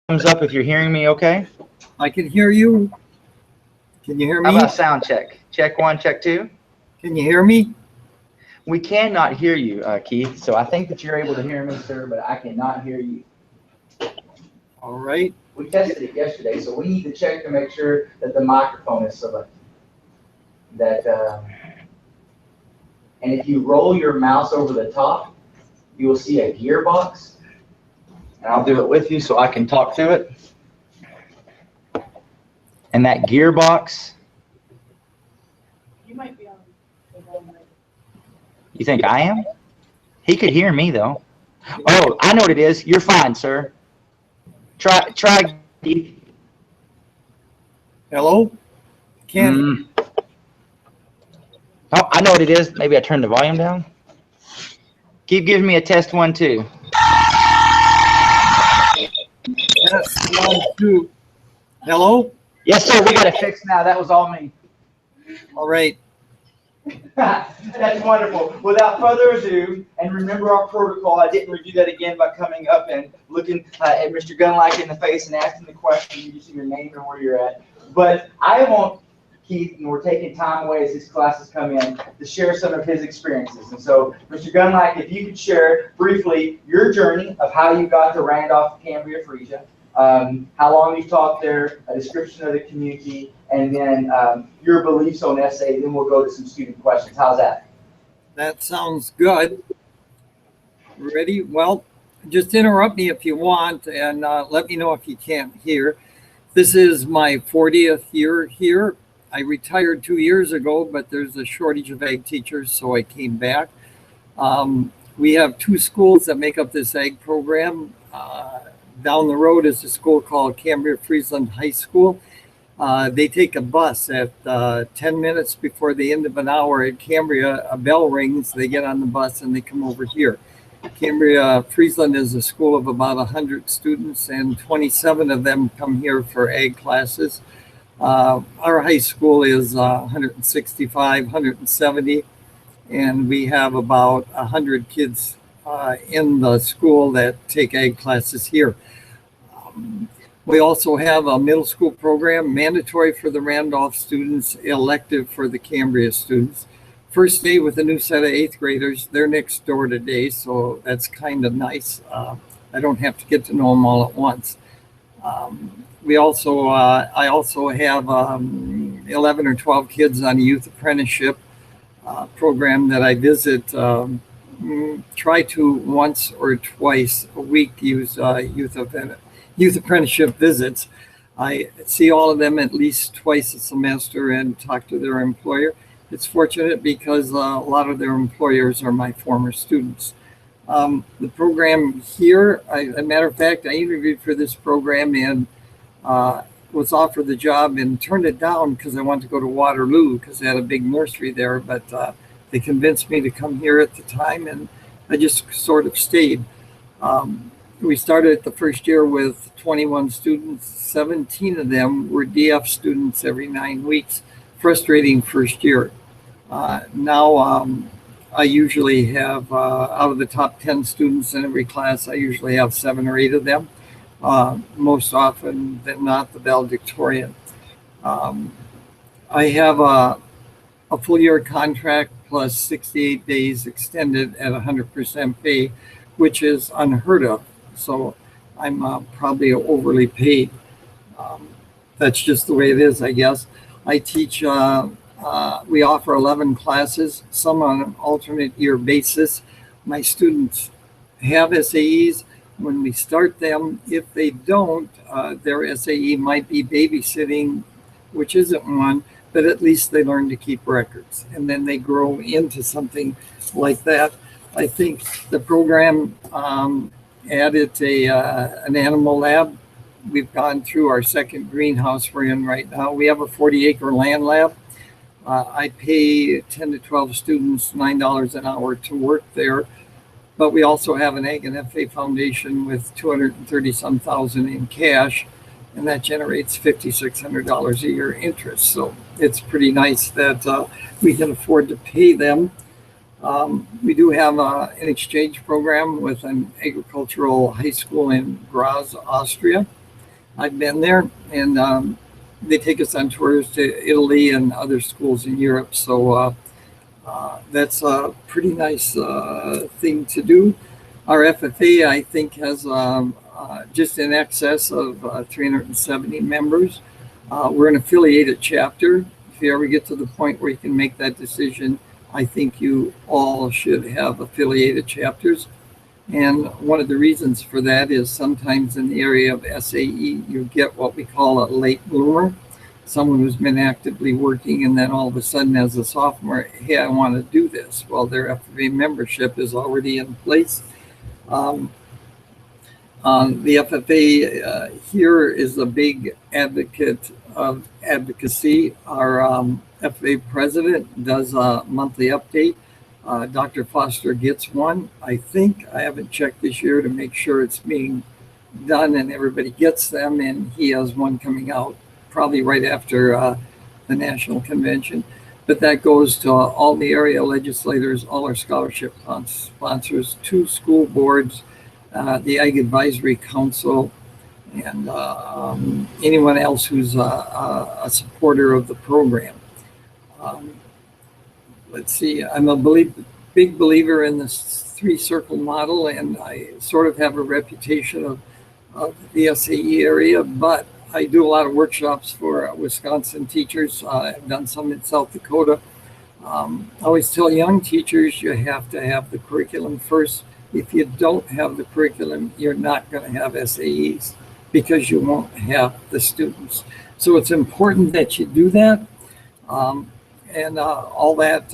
Thumbs up if you're hearing me okay. I can hear you. Can you hear me? How about sound check? Check 1, check 2. Can you hear me? We cannot hear you, Keith. So I think that you're able to hear me, sir, but I cannot hear you. All right. We tested it yesterday, so we need to check to make sure that the microphone is selected. And if you roll your mouse over the top, you will see a gearbox. And I'll do it with you so I can talk to it. And that gearbox. You might be on the wrong way. You think I am? He could hear me though. Oh, I know what it is. You're fine, sir. Try. Hello? Can Oh, I know what it is. Maybe I turned the volume down. Keep giving me a test 1, 2. Test 1, 2. Hello? Yes, sir. We got it fixed now. That was all me. All right. That's wonderful. Without further ado, and remember our protocol, I didn't review that again by coming up and looking at Mr. Gundlach in the face and asking the question. You just see your name and where you're at. But I want Keith, and we're taking time away as his classes come in, to share some of his experiences. And so, Mr. Gundlach, if you could share briefly your journey of how you got to Randolph, Cambria, Frisia, how long you've taught there, a description of the community, and then your beliefs on SA, then we'll go to some student questions. How's that? That sounds good. Ready? Well, just interrupt me if you want, and let me know if you can't hear. This is my 40th year here. I retired 2 years ago, but there's a shortage of ag teachers, so I came back. We have 2 schools that make up this ag program. Down the road is a school called Cambria Friesland High School. They take a bus at 10 minutes before the end of an hour at Cambria. A bell rings, they get on the bus and they come over here. Cambria Friesland is a school of about 100 students, and 27 of them come here for ag classes. Our high school is 165, 170, and we have about 100 kids in the school that take ag classes here. We also have a middle school program, mandatory for the Randolph students, elective for the Cambria students. First day with a new set of 8th graders. They're next door today, so that's kind of nice. I don't have to get to know them all at once. I also have 11 or 12 kids on a youth apprenticeship program that I visit. Try to once or twice a week use youth apprenticeship visits. I see all of them at least twice a semester and talk to their employer. It's fortunate because a lot of their employers are my former students. The program here, as a matter of fact, I interviewed for this program and was offered the job and turned it down because I wanted to go to Waterloo because they had a big nursery there, but they convinced me to come here at the time, and I just sort of stayed. We started the first year with 21 students. 17 of them were DF students every 9 weeks. Frustrating first year. Now I usually have, out of the top 10 students in every class, I usually have 7 or 8 of them. Most often than not, the valedictorian. I have a full year contract plus 68 days extended at 100% pay, which is unheard of. So I'm probably overly paid. That's just the way it is, I guess. I teach, we offer 11 classes, some on an alternate year basis. My students have SAEs. When we start them, if they don't, their SAE might be babysitting, which isn't one, but at least they learn to keep records, and then they grow into something like that. I think the program added an animal lab. We've gone through our second greenhouse we're in right now. We have a 40-acre land lab. I pay 10 to 12 students $9 an hour to work there. But we also have an Ag and FFA foundation with $230-some thousand in cash, and that generates $5,600 a year interest. So it's pretty nice that we can afford to pay them. We do have an exchange program with an agricultural high school in Graz, Austria. I've been there, and they take us on tours to Italy and other schools in Europe. So that's a pretty nice thing to do. Our FFA, I think, has just in excess of 370 members. We're an affiliated chapter. If you ever get to the point where you can make that decision, I think you all should have affiliated chapters. And one of the reasons for that is sometimes in the area of SAE, you get what we call a late bloomer, someone who's been actively working, and then all of a sudden as a sophomore, hey, I want to do this. Well, their FFA membership is already in place. The FFA here is a big advocate of advocacy. Our FFA president does a monthly update. Dr. Foster gets one. I think I haven't checked this year to make sure it's being done and everybody gets them, and he has one coming out probably right after the national convention. But that goes to all the area legislators, all our scholarship sponsors, 2 school boards, the Ag Advisory Council, and anyone else who's a supporter of the program. Let's see, I'm a big believer in this 3-circle model, and I sort of have a reputation of the SAE area, but I do a lot of workshops for Wisconsin teachers. I've done some in South Dakota. I always tell young teachers you have to have the curriculum first. If you don't have the curriculum, you're not going to have SAEs because you won't have the students. So it's important that you do that. And all that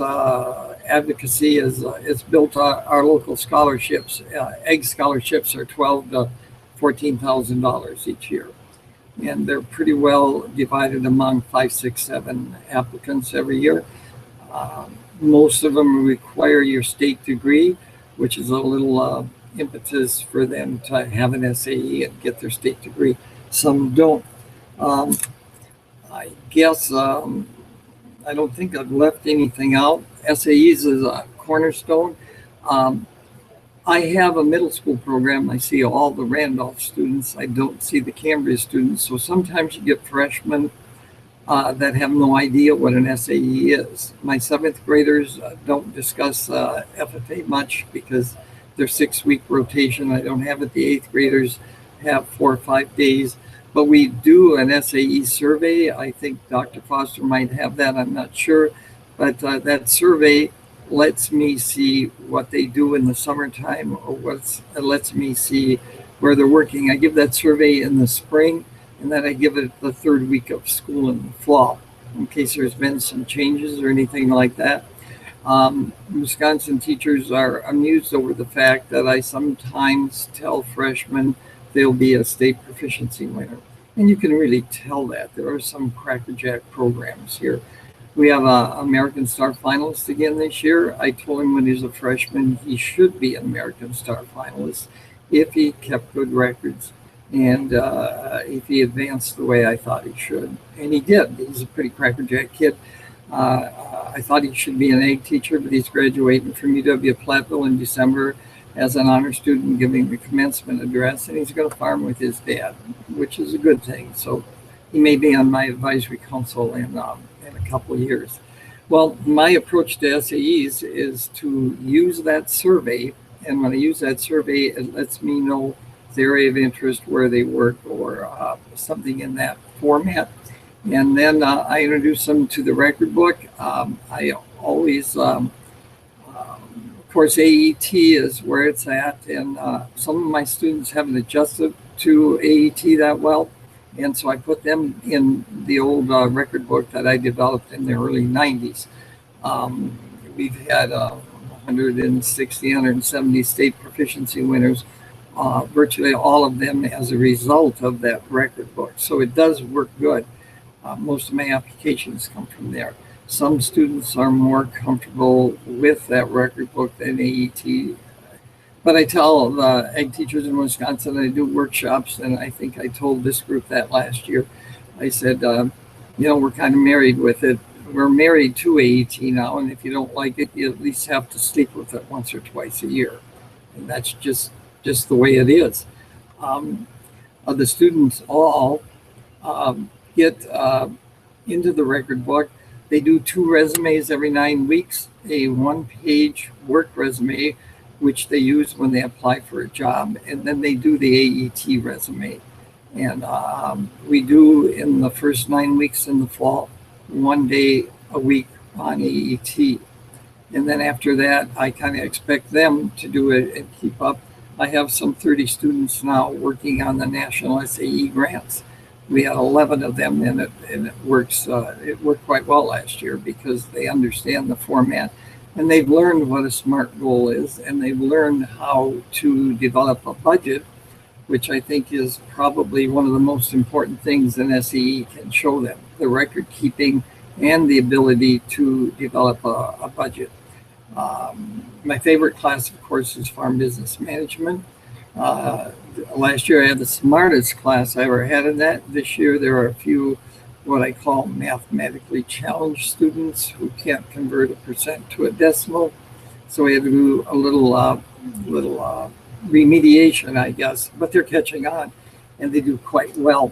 advocacy is built on our local scholarships. Egg scholarships are $12,000 to $14,000 each year. And they're pretty well divided among 5, 6, 7 applicants every year. Most of them require your state degree, which is a little impetus for them to have an SAE and get their state degree. Some don't. I guess I don't think I've left anything out. SAEs is a cornerstone. I have a middle school program. I see all the Randolph students. I don't see the Cambria students. So sometimes you get freshmen that have no idea what an SAE is. My 7th graders don't discuss FFA much because they're 6-week rotation. I don't have it. The 8th graders have 4 or 5 days. But we do an SAE survey. I think Dr. Foster might have that. I'm not sure. But that survey lets me see what they do in the summertime, or it lets me see where they're working. I give that survey in the spring, and then I give it the 3rd week of school in the fall, in case there's been some changes or anything like that. Wisconsin teachers are amused over the fact that I sometimes tell freshmen they'll be a state proficiency winner. And you can really tell that. There are some crackerjack programs here. We have an American Star finalist again this year. I told him when he was a freshman, he should be an American Star finalist if he kept good records and if he advanced the way I thought he should. And he did. He's a pretty crackerjack kid. I thought he should be an ag teacher, but he's graduating from UW-Platteville in December as an honor student, giving the commencement address, and he's going to farm with his dad, which is a good thing. So he may be on my advisory council in a couple of years. Well, my approach to SAEs is to use that survey, and when I use that survey, it lets me know the area of interest, where they work, or something in that format. And then I introduce them to the record book. I always of course, AET is where it's at, and some of my students haven't adjusted to AET that well, and so I put them in the old record book that I developed in the early 90s. We've had 160, 170 state proficiency winners, virtually all of them as a result of that record book. So it does work good. Most of my applications come from there. Some students are more comfortable with that record book than AET. But I tell the ag teachers in Wisconsin, I do workshops, and I think I told this group that last year. I said, we're kind of married with it. We're married to AET now, and if you don't like it, you at least have to sleep with it once or twice a year. And that's just the way it is. The students all get into the record book. They do 2 resumes every 9 weeks, a 1-page work resume, which they use when they apply for a job, and then they do the AET resume. And we do, in the first 9 weeks in the fall, 1 day a week on AET. And then after that, I kind of expect them to do it and keep up. I have some 30 students now working on the national SAE grants. We had 11 of them, and it works. It worked quite well last year because they understand the format, and they've learned what a SMART goal is, and they've learned how to develop a budget, which I think is probably one of the most important things an SAE can show them: the record keeping and the ability to develop a budget. My favorite class, of course, is Farm Business Management. Last year I had the smartest class I ever had in that. This year there are a few what I call mathematically challenged students who can't convert a percent to a decimal. So we had to do a little remediation, I guess, but they're catching on and they do quite well.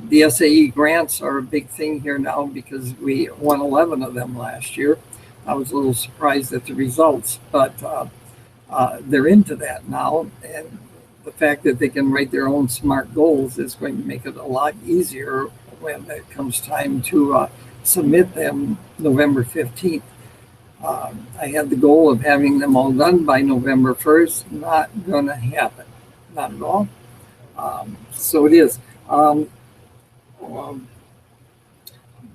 The SAE grants are a big thing here now because we won 11 of them last year. I was a little surprised at the results, but they're into that now. And the fact that they can write their own SMART goals is going to make it a lot easier when it comes time to submit them November 15th. I had the goal of having them all done by November 1st. Not going to happen. Not at all. So it is.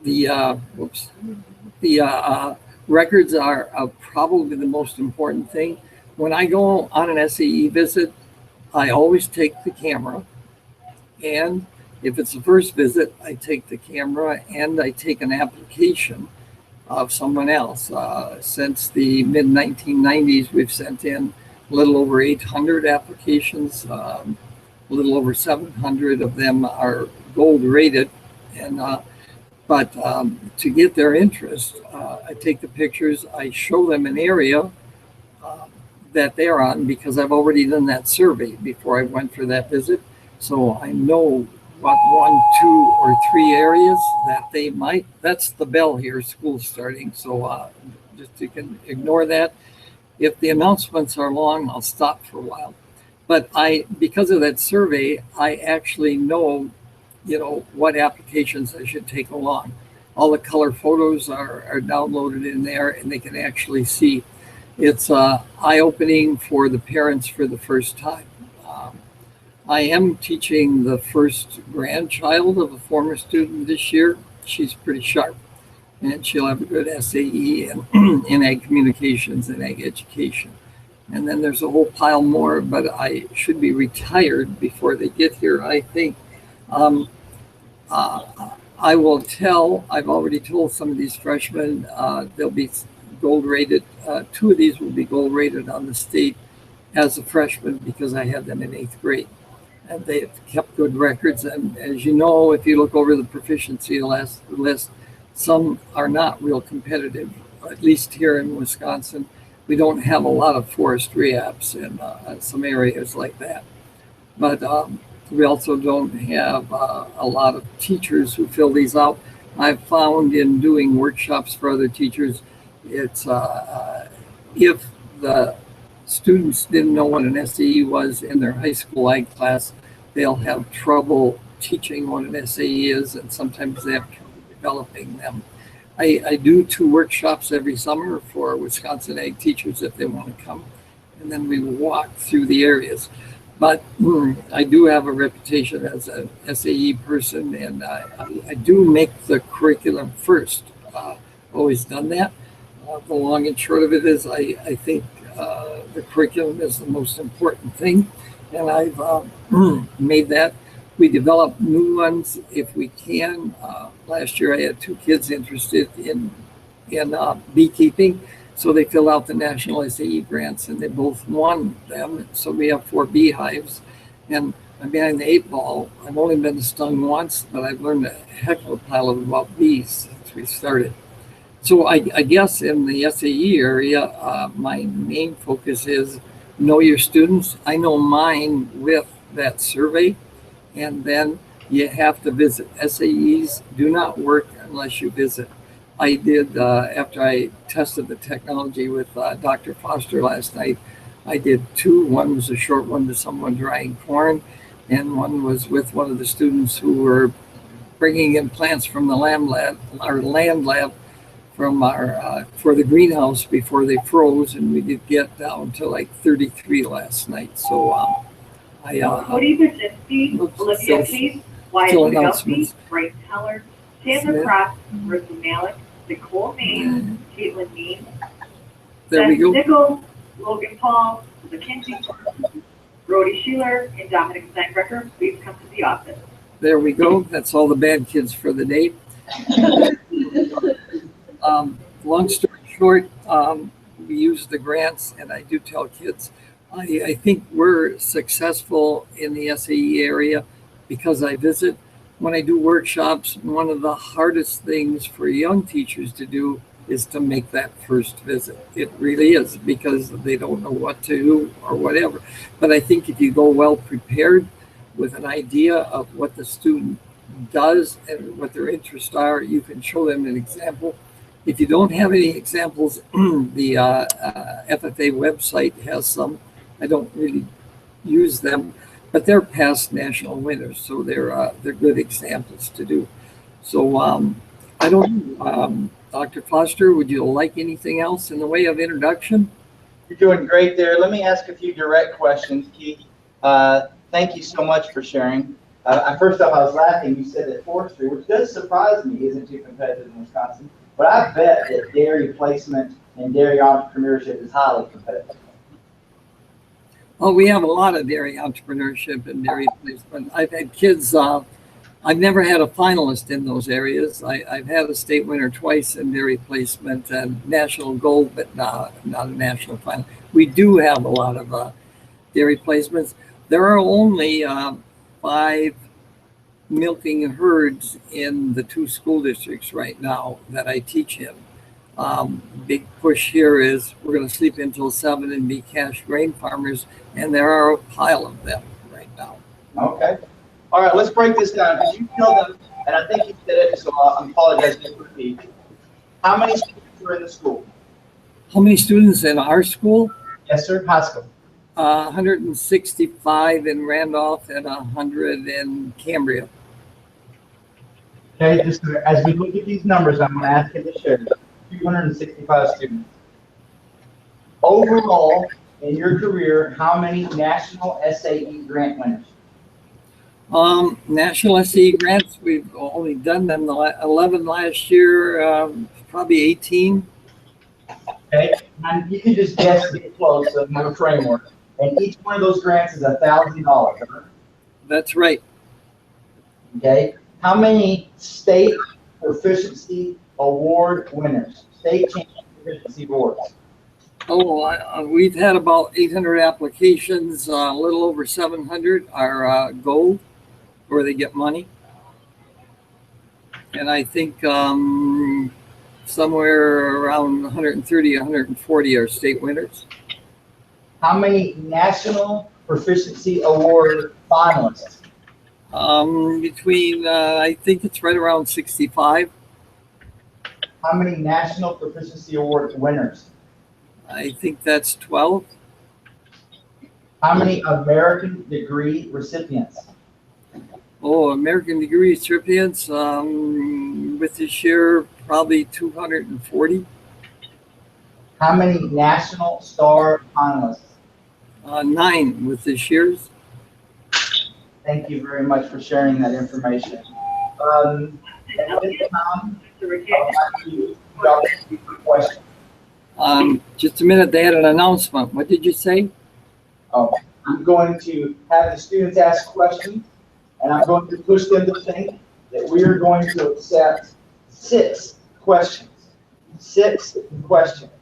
The records are probably the most important thing. When I go on an SAE visit, I always take the camera, and if it's the first visit, I take the camera and I take an application of someone else. Since the mid-1990s, we've sent in a little over 800 applications. A little over 700 of them are gold rated, and but to get their interest, I take the pictures, I show them an area that they're on because I've already done that survey before I went for that visit. So I know what 1, 2, or 3 areas that they might. That's the bell here, school's starting. So just you can ignore that. If the announcements are long, I'll stop for a while. But because of that survey, I actually know, what applications I should take along. All the color photos are downloaded in there, and they can actually see. It's eye-opening for the parents for the first time. I am teaching the first grandchild of a former student this year. She's pretty sharp, and she'll have a good SAE in ag communications and ag education. And then there's a whole pile more, but I should be retired before they get here, I think. I will I've already told some of these freshmen they'll be gold rated. 2 of these will be gold rated on the state as a freshman because I had them in 8th grade. And they've kept good records. And as you know, if you look over the proficiency list, some are not real competitive, at least here in Wisconsin. We don't have a lot of forestry apps in some areas like that. But we also don't have a lot of teachers who fill these out. I've found in doing workshops for other teachers, it's if the students didn't know what an SAE was in their high school ag class, they'll have trouble teaching what an SAE is, and sometimes they have trouble developing them. I do 2 workshops every summer for Wisconsin ag teachers if they want to come, and then we walk through the areas. But I do have a reputation as an SAE person, and I do make the curriculum first. Always done that. The long and short of it is I think the curriculum is the most important thing, and I've made that. We develop new ones if we can. Last year I had 2 kids interested in beekeeping, so they filled out the national SAE grants and they both won them. So we have 4 beehives, and I'm behind the 8 ball. I've only been stung once, but I've learned a heck of a pile about bees since we started. So I guess in the SAE area, my main focus is know your students. I know mine with that survey, and then you have to visit. SAEs do not work unless you visit. I did, after I tested the technology with Dr. Foster last night, I did two. One was a short one to someone drying corn, and one was with one of the students who were bringing in plants from the land lab from our for the greenhouse before they froze, and we did get down to like 33 last night. So Cody Brzezinski, Olivia Peace, Wyatt Wadowski, Bryce Heller, Taylor Cross, Marissa Malik, Nicole Maine, Caitlin Mean, there we go. Nichols, Logan Paul, Mackenzie, Brody Schuler, and Dominic Steinbrecher. Please come to the office. There we go. That's all the bad kids for the day. Long story short, we use the grants, and I do tell kids, I think we're successful in the SAE area because I visit. When I do workshops, one of the hardest things for young teachers to do is to make that first visit. It really is, because they don't know what to do or whatever. But I think if you go well prepared with an idea of what the student does and what their interests are, you can show them an example. If you don't have any examples, the FFA website has some. I don't really use them, but they're past national winners, so they're good examples to do. So I don't know, Dr. Foster, would you like anything else in the way of introduction? You're doing great there. Let me ask a few direct questions, Keith. Thank you so much for sharing. First off, I was laughing. You said that forestry, which does surprise me, isn't too competitive in Wisconsin. But I bet that dairy placement and dairy entrepreneurship is highly competitive. Well, we have a lot of dairy entrepreneurship and dairy placement. I've had kids, I've never had a finalist in those areas. I've had a state winner twice in dairy placement and national gold, but not a national final. We do have a lot of dairy placements. There are only 5 milking herds in the 2 school districts right now that I teach in. Big push here is we're going to sleep until 7 and be cash grain farmers, and there are a pile of them right now. Okay. All right, let's break this down. Because you tell them, and I think you said it, so I apologize for repeat. How many students are in the school? How many students in our school? Yes, sir. High school. 165 in Randolph and 100 in Cambria. Okay, just as we look at these numbers, I'm going to ask you to share 265 students. Overall, in your career, how many national SAE grant winners? National SAE grants, we've only done them 11 last year, probably 18. Okay, and you can just guess to get close, so no framework. And each one of those grants is $1,000. That's right. Okay, how many state proficiency award winners? State champion proficiency awards. Oh, we've had about 800 applications. A little over 700 are gold, where they get money, and I think somewhere around 130, 140 are state winners. How many national proficiency award finalists? Between, I think it's right around 65. How many national proficiency award winners? I think that's 12. How many American degree recipients? Oh, American degree recipients, with this year, probably 240. How many national star finalists? 9 with this year's. Thank you very much for sharing that information. At this time, I'd like to ask you a question. Just a minute, they had an announcement. What did you say? Oh, I'm going to have the students ask questions, and I'm going to push them to think that we are going to accept 6 questions. 6 questions.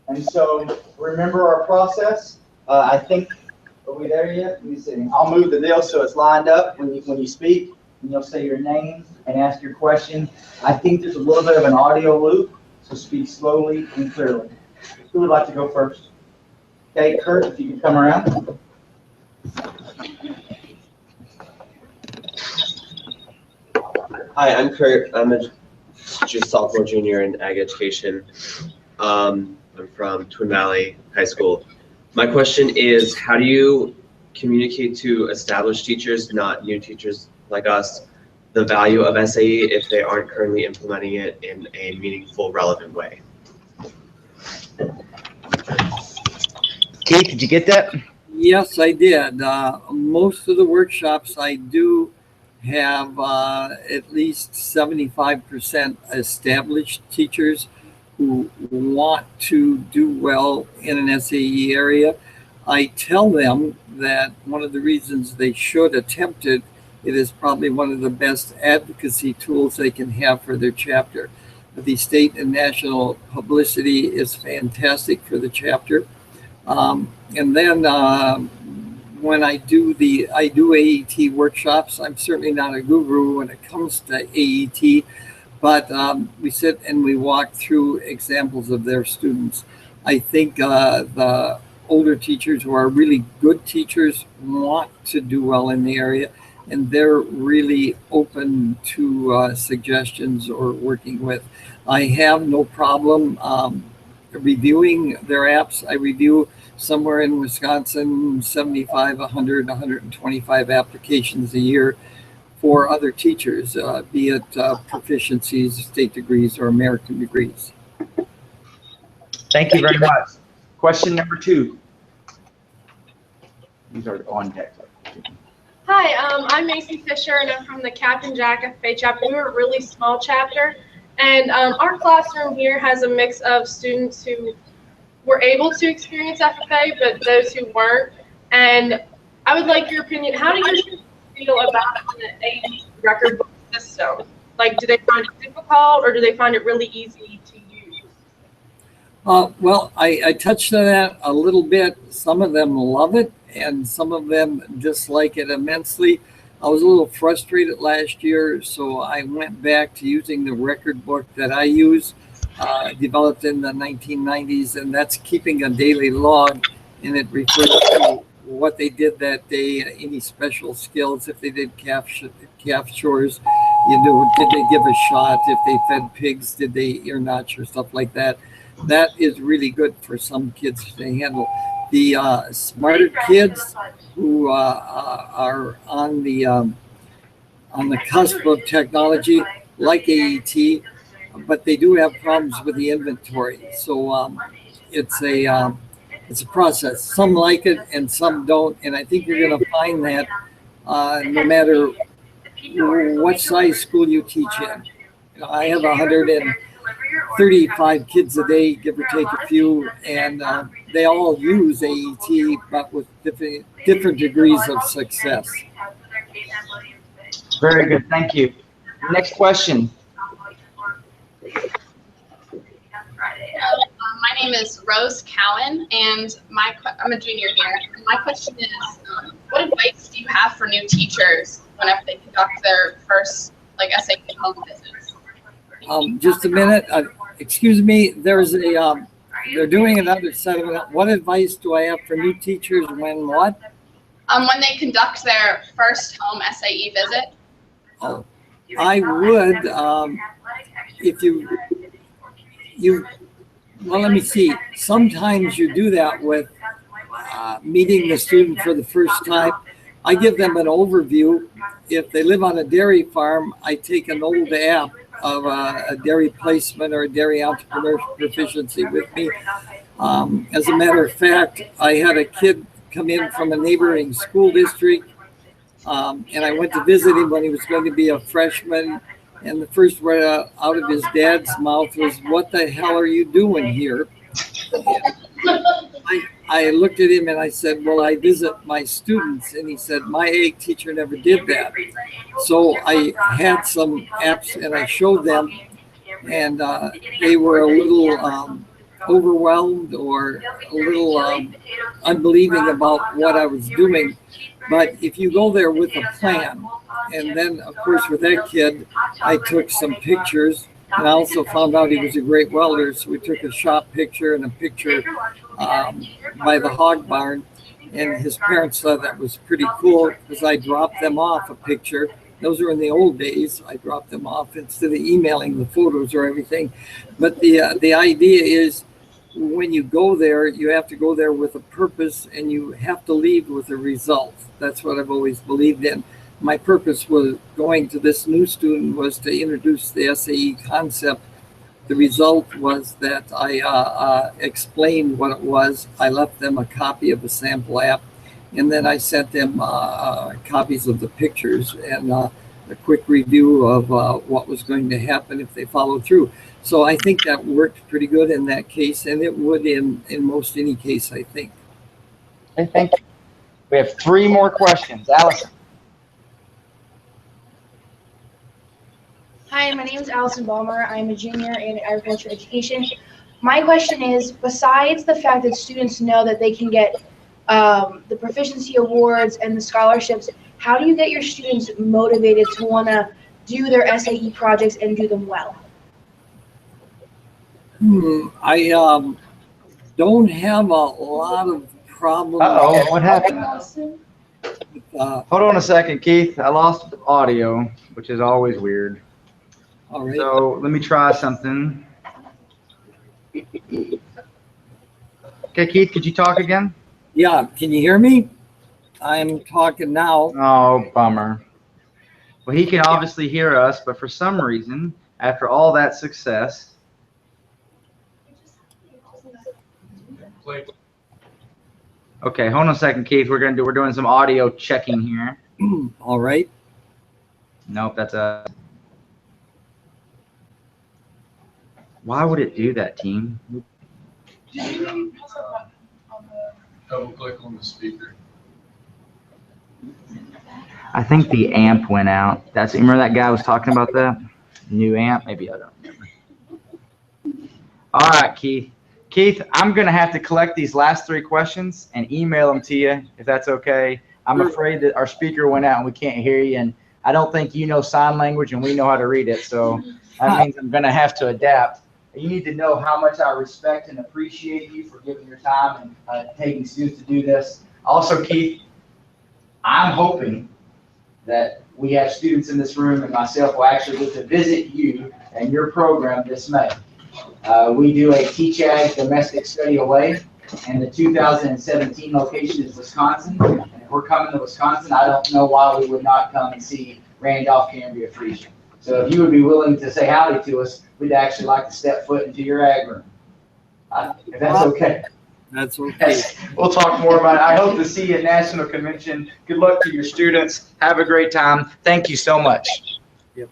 And so remember our process. I think, are we there yet? Let me see. I'll move the deal so it's lined up when you speak, and you'll say your name and ask your question. I think there's a little bit of an audio loop, so speak slowly and clearly. Who would like to go first? Okay, Kurt, if you can come around. Hi, I'm Kurt. I'm a just sophomore, junior in ag education. I'm from Twin Valley High School. My question is, how do you communicate to established teachers, not new teachers like us, the value of SAE if they aren't currently implementing it in a meaningful, relevant way? Keith, did you get that? Yes, I did. Most of the workshops I do have at least 75% established teachers who want to do well in an SAE area. I tell them that one of the reasons they should attempt it, it is probably one of the best advocacy tools they can have for their chapter. The state and national publicity is fantastic for the chapter. And then when I do AET workshops, I'm certainly not a guru when it comes to AET, but we sit and we walk through examples of their students. I think the older teachers who are really good teachers want to do well in the area, and they're really open to suggestions or working with. I have no problem reviewing their apps. I review somewhere in Wisconsin 75, 100, 125 applications a year for other teachers, be it proficiencies, state degrees, or American degrees. Thank you very much. Question number 2. These are on deck. Hi, I'm Macy Fisher, and I'm from the Captain Jack FFA chapter. We're a really small chapter, and our classroom here has a mix of students who were able to experience FFA, but those who weren't. And I would like your opinion. How do you feel about the AE record book system? Like, do they find it difficult, or do they find it really easy to use? Well, I touched on that a little bit. Some of them love it, and some of them dislike it immensely. I was a little frustrated last year, so I went back to using the record book that I use, developed in the 1990s, and that's keeping a daily log, and it refers to what they did that day, any special skills, if they did calf chores, did they give a shot, if they fed pigs, did they ear notch or stuff like that. That is really good for some kids to handle. The smarter kids who are on the cusp of technology, like AET, but they do have problems with the inventory. So it's a process. Some like it and some don't, and I think you're going to find that no matter what size school you teach in. I have 135 kids a day, give or take a few, and they all use AET, but with different degrees of success. Very good, thank you. Next question. My name is Rose Cowan, and I'm a junior here. My question is, what advice do you have for new teachers whenever they conduct their first SAT home visits? Just a minute. Excuse me. There's a. They're doing another set of. What advice do I have for new teachers when what? When they conduct their first home SAE visit. Oh, I would. If you. Well, let me see. Sometimes you do that with meeting the student for the first time. I give them an overview. If they live on a dairy farm, I take an old app of a dairy placement or a dairy entrepreneurship proficiency with me. As a matter of fact, I had a kid come in from a neighboring school district, and I went to visit him when he was going to be a freshman. And the first word out of his dad's mouth was, "What the hell are you doing here?" I looked at him and I said, "Well, I visit my students." And he said, "My ag teacher never did that." So I had some apps and I showed them, and they were a little overwhelmed or a little unbelieving about what I was doing. But if you go there with a plan, and then of course with that kid, I took some pictures And I also found out he was a great welder, so we took a shop picture and a picture by the hog barn. And his parents thought that was pretty cool because I dropped them off a picture. Those were in the old days. I dropped them off instead of emailing the photos or everything. But the idea is when you go there, you have to go there with a purpose and you have to leave with a result. That's what I've always believed in. My purpose was going to this new student was to introduce the SAE concept. The result was that I explained what it was. I left them a copy of the sample app, and then I sent them copies of the pictures and a quick review of what was going to happen if they followed through. So I think that worked pretty good in that case, and it would in most any case, I think. Okay, thank you. We have 3 more questions. Allison. Hi, my name is Allison Balmer. I'm a junior in agriculture education. My question is, besides the fact that students know that they can get the proficiency awards and the scholarships, how do you get your students motivated to want to do their SAE projects and do them well? I don't have a lot of problems. Uh-oh, what happened? Hold on a second, Keith. I lost audio, which is always weird. All right. So let me try something. Okay, Keith, could you talk again? Yeah, can you hear me? I'm talking now. Oh, bummer. Well, he can obviously hear us, but for some reason, after all that success. Okay, hold on a second, Keith. We're doing some audio checking here. All right. Nope, that's a. Why would it do that, team? Double click on the speaker. I think the amp went out. Remember that guy was talking about that new amp? Maybe I don't remember. All right, Keith. Keith, I'm gonna have to collect these last 3 questions and email them to you if that's okay. I'm afraid that our speaker went out and we can't hear you, and I don't think you know sign language and we know how to read it, so that means I'm gonna have to adapt. You need to know how much I respect and appreciate you for giving your time and taking students to do this. Also, Keith, I'm hoping that we have students in this room and myself will actually get to visit you and your program this May. We do a Teach Ag domestic study away, and the 2017 location is Wisconsin. And if we're coming to Wisconsin, I don't know why we would not come and see Randolph, Cambria, Frisian. So if you would be willing to say howdy to us, we'd actually like to step foot into your ag room. If that's okay. That's okay. Yes, we'll talk more about it. I hope to see you at National Convention. Good luck to your students. Have a great time. Thank you so much. Yep.